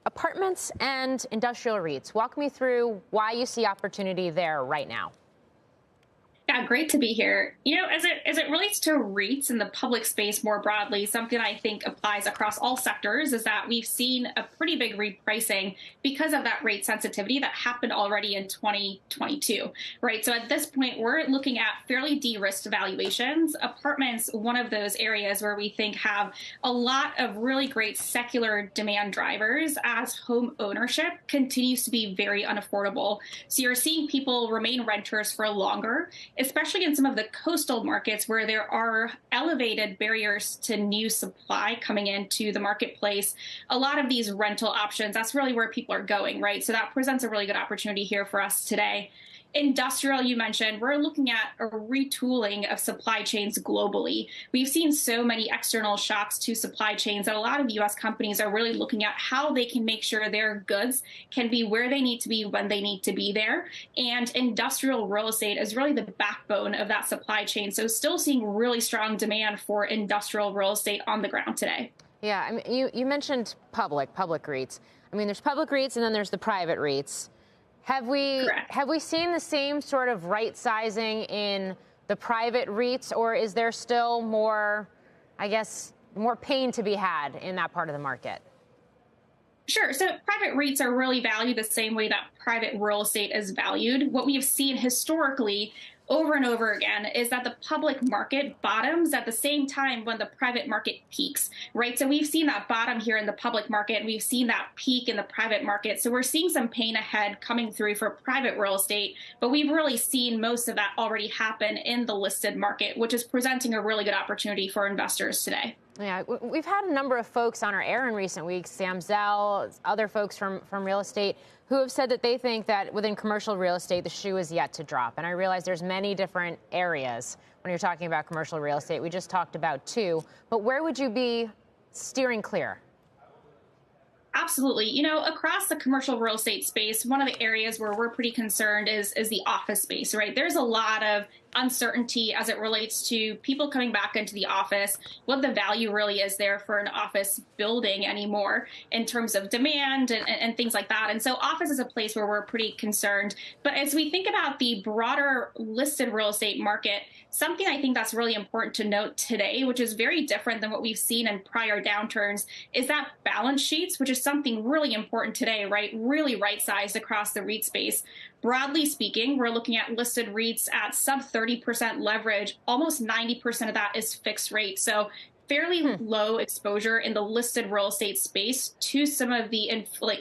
apartments and industrial REITs. Walk me through why you see opportunity there right now. Yeah, great to be here. As it relates to REITs in the public space more broadly, something I think applies across all sectors is that we've seen a pretty big repricing because of that rate sensitivity that happened already in 2022, right? So at this point, we're looking at fairly de-risked valuations. Apartments, one of those areas where we think have a lot of really great secular demand drivers as home ownership continues to be very unaffordable. So you're seeing people remain renters for longer, especially in some of the coastal markets where there are elevated barriers to new supply coming into the marketplace. A lot of these rental options, that's really where people are going, right? So that presents a really good opportunity here for us today. Industrial, you mentioned, we're looking at a retooling of supply chains globally. We've seen so many external shocks to supply chains that a lot of U.S. companies are really looking at how they can make sure their goods can be where they need to be when they need to be there. And industrial real estate is really the backbone of that supply chain. So still seeing really strong demand for industrial real estate on the ground today. Yeah, I mean, you mentioned public REITs. I mean, there's public REITs and then there's the private REITs. Have we seen the same sort of right sizing in the private REITs, or is there still more, I guess, more pain to be had in that part of the market? Sure. So private REITs are really valued the same way that private real estate is valued. What we have seen historically over and over again is that the public market bottoms at the same time when the private market peaks, right? So we've seen that bottom here in the public market, and we've seen that peak in the private market. So we're seeing some pain ahead coming through for private real estate, but we've really seen most of that already happen in the listed market, which is presenting a really good opportunity for investors today. Yeah, we've had a number of folks on our air in recent weeks, Sam Zell, other folks from real estate, who have said that they think that within commercial real estate, the shoe is yet to drop. And I realize there's many different areas when you're talking about commercial real estate. We just talked about two, but where would you be steering clear? Absolutely. Across the commercial real estate space, one of the areas where we're pretty concerned is the office space, right? There's a lot of uncertainty as it relates to people coming back into the office, what the value really is there for an office building anymore in terms of demand and things like that. And so office is a place where we're pretty concerned. But as we think about the broader listed real estate market, something I think that's really important to note today, which is very different than what we've seen in prior downturns, is that balance sheets, which is something really important today, right? Really right-sized across the REIT space. Broadly speaking, we're looking at listed REITs at sub 30% leverage. Almost 90% of that is fixed rate. So fairly low exposure in the listed real estate space to some of the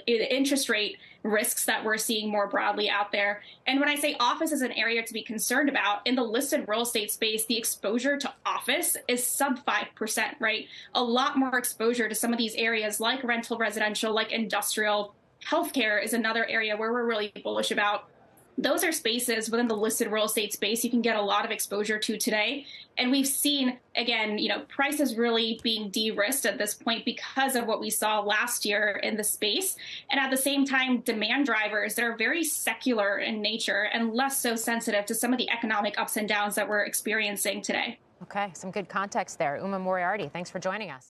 interest rate risks that we're seeing more broadly out there. And when I say office is an area to be concerned about, in the listed real estate space, the exposure to office is sub 5%, right? A lot more exposure to some of these areas like rental residential, like industrial. Healthcare is another area where we're really bullish about. Those are spaces within the listed real estate space you can get a lot of exposure to today. And we've seen, again, prices really being de-risked at this point because of what we saw last year in the space. And at the same time, demand drivers that are very secular in nature and less so sensitive to some of the economic ups and downs that we're experiencing today. Okay, some good context there. Uma Moriarty, thanks for joining us.